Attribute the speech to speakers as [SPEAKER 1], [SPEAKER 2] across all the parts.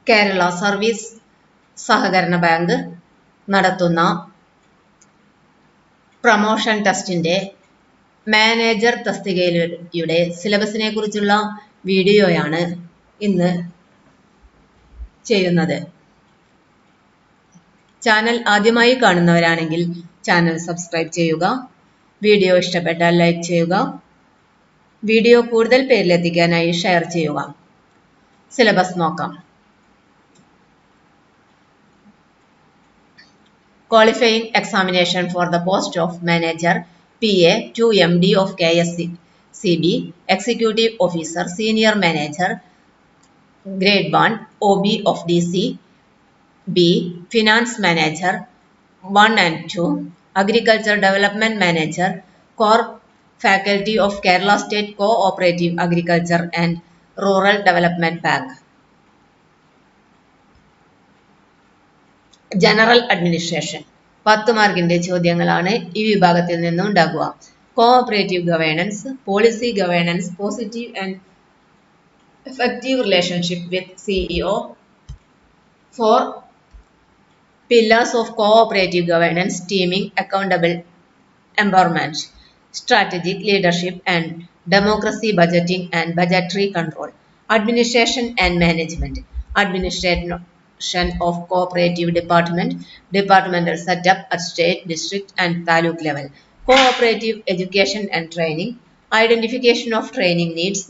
[SPEAKER 1] Kerala service സഹകരണ bank നടത്തുന്ന promotion ടെസ്റ്റിന്റെ മാനേജർ തസ്തികയുടെ സിലബസിനെ കുറിച്ചുള്ള വീഡിയോയാണ് ഇന്ന് ചെയ്യുന്നത്. ചാനൽ ആദ്യമായി കാണുന്നവരാണെങ്കിൽ ചാനൽ സബ്സ്ക്രൈബ് ചെയ്യുക. വീഡിയോ ഇഷ്ടപ്പെട്ടാൽ ലൈക്ക് ചെയ്യുക. വീഡിയോ കൂടുതൽ പേരിലെത്തിക്കാനായി ഷെയർ ചെയ്യുക. സിലബസ് നോക്കാം. Qualifying examination for the post of manager PA to MD of KSCB, executive officer, senior manager, grade 1, OB of DC, B, finance manager 1 and 2, agriculture development manager, core faculty of Kerala State Co-operative Agriculture and Rural Development Bank. General administration 10 മാർക്കിന്റെ ചോദ്യങ്ങളാണ് ഈ വിഭാഗത്തിൽ നിന്നും ഉണ്ടാകുക. Cooperative governance, policy governance, positive and effective relationship with CEO, 4 pillars of cooperative governance, teaming, accountable empowerment, strategic leadership and democracy, budgeting and budgetary control, administration and management, administration of cooperative department, departmental setup at state, district and taluk level, cooperative education and training, identification of training needs,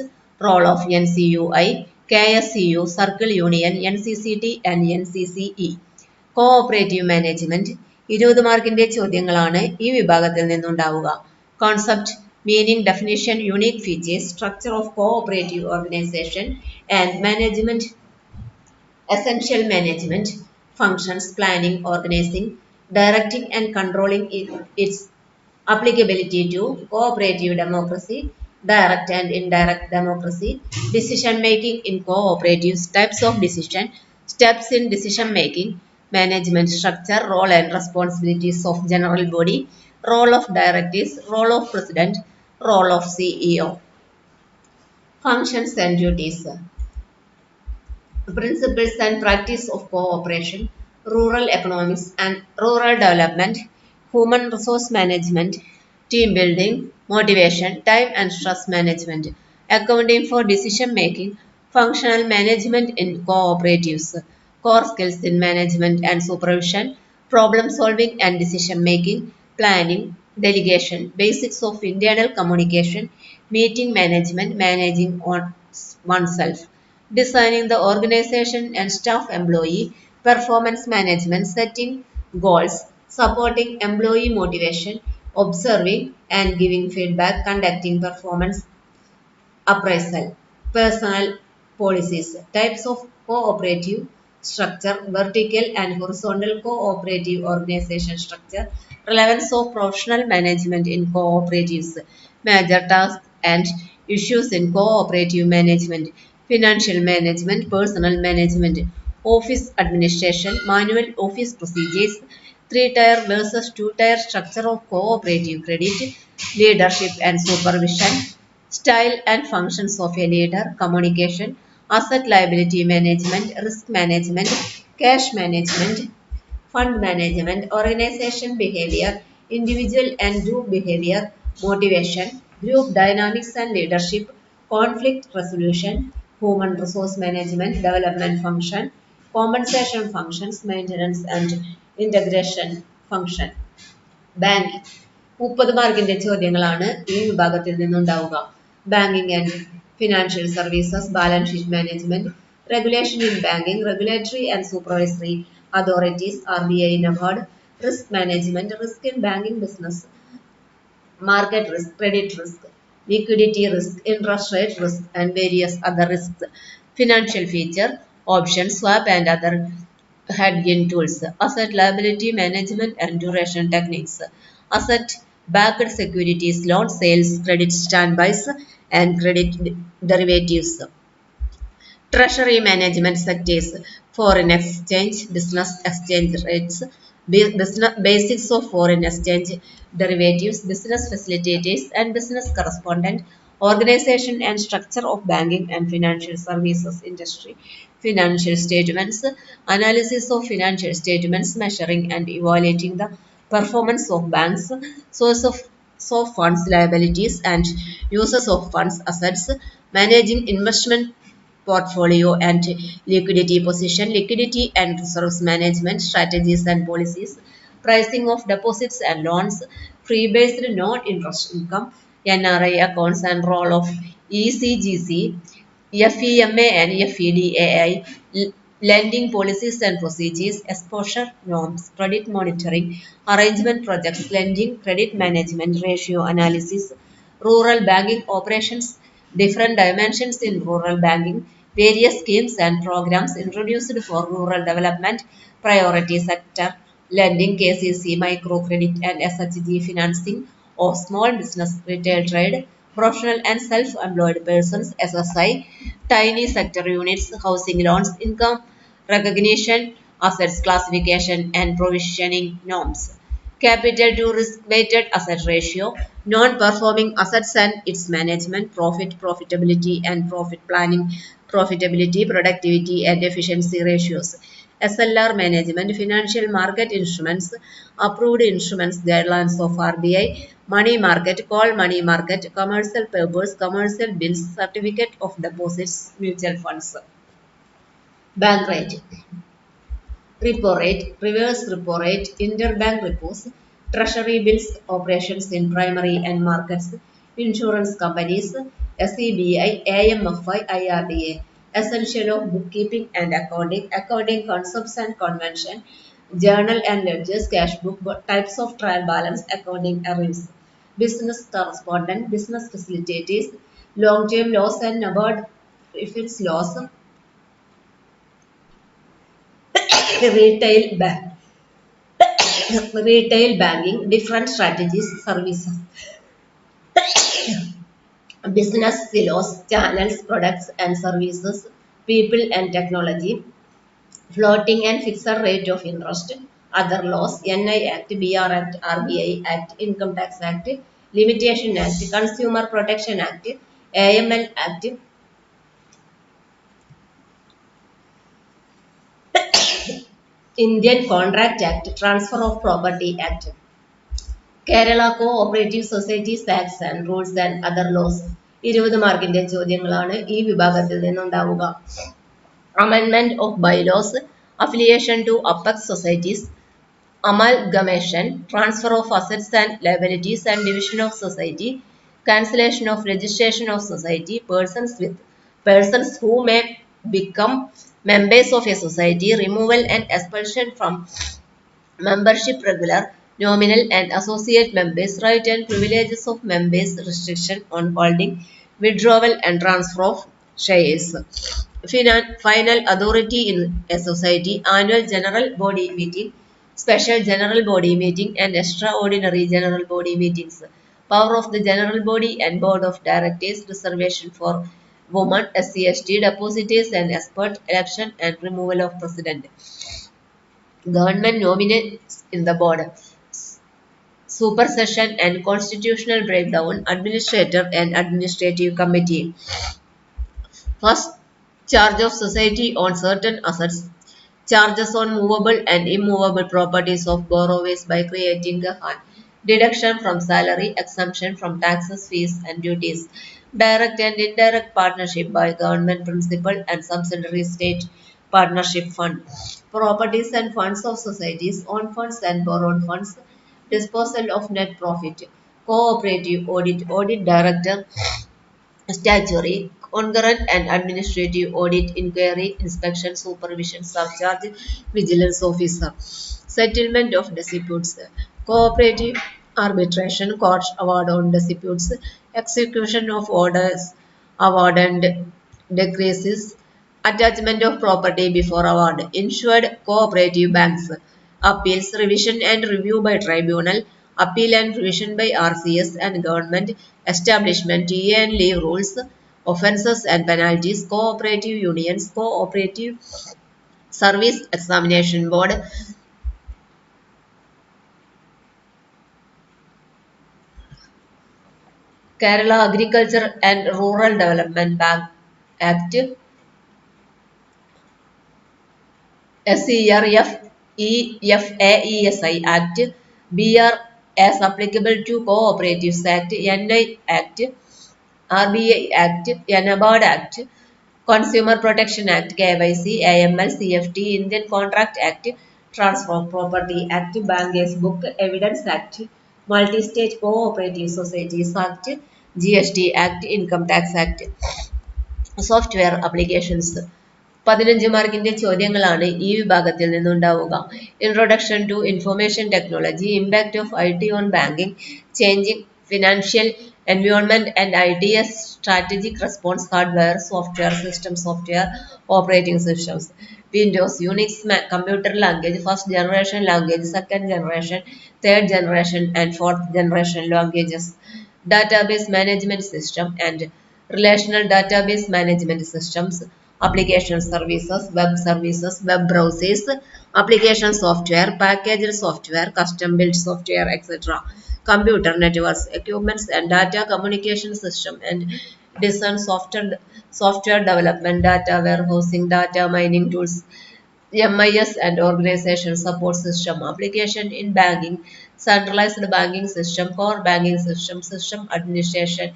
[SPEAKER 1] role of NCUI, KSCU, Circle Union, NCCT and NCCE. Cooperative management 20 മാർക്കിന്റെ ചോദ്യങ്ങളാണ് ഈ വിഭാഗത്തിൽ നിന്നുണ്ടാവുക. Concept, meaning, definition, unique features, structure of cooperative organisation and management, essential management functions, planning, organizing, directing and controlling its applicability to cooperative democracy, direct and indirect democracy, decision making in cooperatives, types of decision, steps in decision making, management structure, role and responsibilities of general body, role of directors, role of president, role of CEO. Functions and duties. Principles and practice of cooperation, rural economics and rural development, human resource management, team building, motivation, time and stress management, accounting for decision making, functional management in cooperatives, core skills in management and supervision, problem solving and decision making, planning, delegation, basics of internal communication, meeting management, managing oneself, designing the organization and staff employee performance management, setting goals, supporting employee motivation, observing and giving feedback, conducting performance appraisal, personal policies, types of cooperative structure, vertical and horizontal cooperative organization structure, relevance of professional management in cooperatives, major tasks and issues in cooperative management, financial management, personal management, office administration, manual office procedures, 3-tier versus 2-tier structure of cooperative credit, leadership and supervision, style and functions of a leader, communication, asset liability management, risk management, cash management, fund management, organization behavior, individual and group behavior, motivation, group dynamics and leadership, conflict resolution, human resource management, development function, compensation functions, maintenance and integration function. Banking 30 മാർക്കിന്റെ ചോദ്യങ്ങളാണ് ഈ വിഭാഗത്തിൽ നിന്നുണ്ടാവുക. Banking and financial services, balance sheet management, regulation in banking, regulatory and supervisory authorities, RBI, NABARD, risk management, risk in banking business, market risk, credit risk, liquidity risk, interest rate risk and various other risks, financial feature, options, swap and other hedging tools, asset liability management and duration techniques, asset backed securities, loan sales, credit standbys and credit derivatives, treasury management sectors, foreign exchange, business exchange rates, basics of foreign exchange derivatives, business facilitators and business correspondent, Organization and structure of banking and financial services industry. Financial statements. Analysis of financial statements, measuring and evaluating the performance of banks. Source of funds, liabilities, and uses of funds, assets. Managing investment portfolio and liquidity position, liquidity and reserves management, strategies and policies, pricing of deposits and loans, fee-based non-interest income, NRI accounts and role of ECGC, FEMA and FEDAI, lending policies and procedures, exposure norms, credit monitoring, arrangement projects, lending, credit management, ratio analysis, rural banking operations, different dimensions in rural banking, various schemes and programs introduced for rural development, priority sector, lending, KCC, microcredit and SHG financing of small business, retail trade, professional and self-employed persons, SSI, tiny sector units, housing loans, income recognition, assets classification and provisioning norms. Capital to risk weighted asset ratio, non-performing assets and its management, profitability and profit planning, profitability, productivity and efficiency ratios. SLR management, financial market instruments, approved instruments, guidelines of RBI, money market, call money market, commercial papers, commercial bills, certificate of deposits, mutual funds. Bank rate. Repo rate, reverse repo rate, interbank repos, treasury bills, operations in primary and markets, insurance companies, SEBI, AMFI, IRDA, essential of bookkeeping and accounting, accounting concepts and convention, journal and ledgers, cash book, types of trial balance, accounting errors, business correspondent, business facilitators, long-term loss and NABARD if it's loss, retail bank. Retail banking, different strategies, services, business silos, channels, products and services, people and technology, floating and fixed rate of interest, other laws, NI Act, BR Act, RBI Act, Income Tax Act, Limitation Act, Consumer Protection Act, AML Act, Indian Contract Act, Transfer of Property Act, Kerala Co-operative Societies Acts and Rules and Other Laws. 20 മാർക്കിന്റെ ചോദ്യങ്ങളാണ് ഈ വിഭാഗത്തിൽ നിന്നുണ്ടാവുക. Amendment of bylaws, affiliation to apex societies, amalgamation, transfer of assets and liabilities and division of society, cancellation of registration of society, persons who may become members of a society, removal and expulsion from membership, regular, nominal and associate members, right and privileges of members, restriction on holding, withdrawal and transfer of shares. Final authority in a society, annual general body meeting, special general body meeting and extraordinary general body meetings. Power of the general body and board of directors, reservation for women, SC/ST, depositors and expert, election and removal of president. Government nominates in the board, supersession and constitutional breakdown, administrator and administrative committee. First, charge of society on certain assets, charges on movable and immovable properties of borrowers by creating a fund, deduction from salary, exemption from taxes, fees and duties, direct and indirect partnership by government principal and subsidiary state partnership fund, properties and funds of societies, own funds and borrowed funds, disposal of net profit, cooperative audit director, statutory, concurrent and administrative audit, inquiry, inspection, supervision, surcharge, vigilance officer, settlement of disputes, cooperative arbitration, court award on disputes, execution of orders, award and decreases, attachment of property before award, insured cooperative banks, appeals, revision and review by tribunal, appeal and revision by RCS and government, establishment, TA and leave rules, offences and penalties, cooperative unions, cooperative service examination board, Kerala Agriculture and Rural Development Bank Act, SERFEFAESI Act, BR as applicable to Cooperatives Act, NI Act, RBI Act, NABARD Act, Consumer Protection Act, KYC, AML, CFT, Indian Contract Act, Transfer of Property Act, Bankers Book Evidence Act, Multi-State Cooperative Societies Act, GST Act, Income Tax Act, Software Applications. 15 മാർക്കിന്റെ ചോദ്യങ്ങളാണ് ഈ വിഭാഗത്തിൽ നിന്നുണ്ടാവുക. Introduction to information technology, impact of IT on banking, changing financial environment and ITS strategic response, hardware, software, system software, operating systems, Windows, Unix, computer language, first generation language, second generation, third generation and fourth generation languages, database management system and relational database management systems, application services, web browsers, application software, packaged software, custom built software, etc. Computer networks, equipments and data communication system and design software development, data warehousing, data mining tools, MIS and organization support system, application in banking, centralized banking system, core banking system, system administration,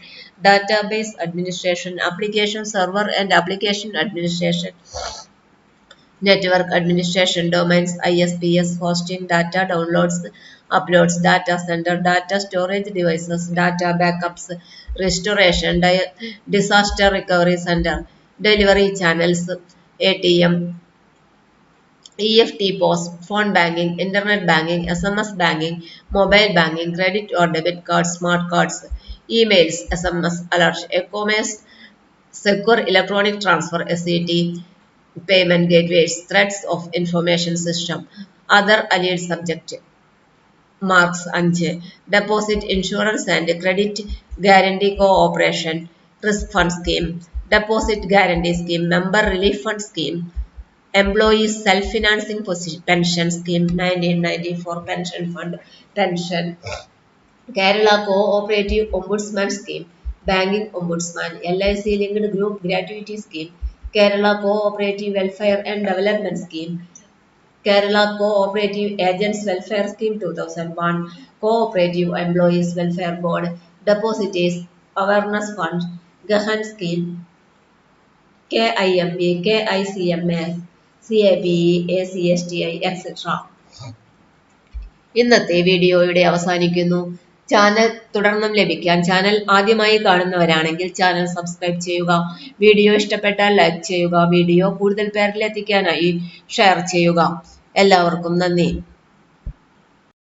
[SPEAKER 1] database administration, application server and application administration, network administration, domains, ISPs, hosting, data downloads, uploads, data center, data storage devices, data backups, restoration, disaster recovery center, delivery channels, ATM, EFT POS, phone banking, internet banking, SMS banking, mobile banking, credit or debit cards, smart cards, emails, SMS alerts, e-commerce, secure electronic transfer, SET, payment gateways, threats of information system, other allied subject marks 5, deposit insurance and credit guarantee cooperation, risk fund scheme, deposit guarantee scheme, member relief fund scheme, Employees Self-Financing Pension Scheme, 1994 Pension Fund, Pension, Kerala Co-operative Ombudsman Scheme, Banking Ombudsman, LIC Linked Group Gratuity Scheme, Kerala Co-operative Welfare and Development Scheme, Kerala Co-operative Agents Welfare Scheme 2001, Cooperative Employees Welfare Board, Depositors Awareness Fund, Gahan Scheme, KIMB, KICMS, CAPE, ACSTI, etc. ഇന്നത്തെ വീഡിയോയുടെ അവസാനിക്കുന്നു. Channel തുടർന്നും ലഭിക്കാൻ channel ആദ്യമായി കാണുന്നവരാണെങ്കിൽ channel subscribe ചെയ്യുക. Video ഇഷ്ടപ്പെട്ടാൽ like ചെയ്യുക. വീഡിയോ കൂടുതൽ പേരിലെത്തിക്കാനായി ഷെയർ ചെയ്യുക. എല്ലാവർക്കും നന്ദി.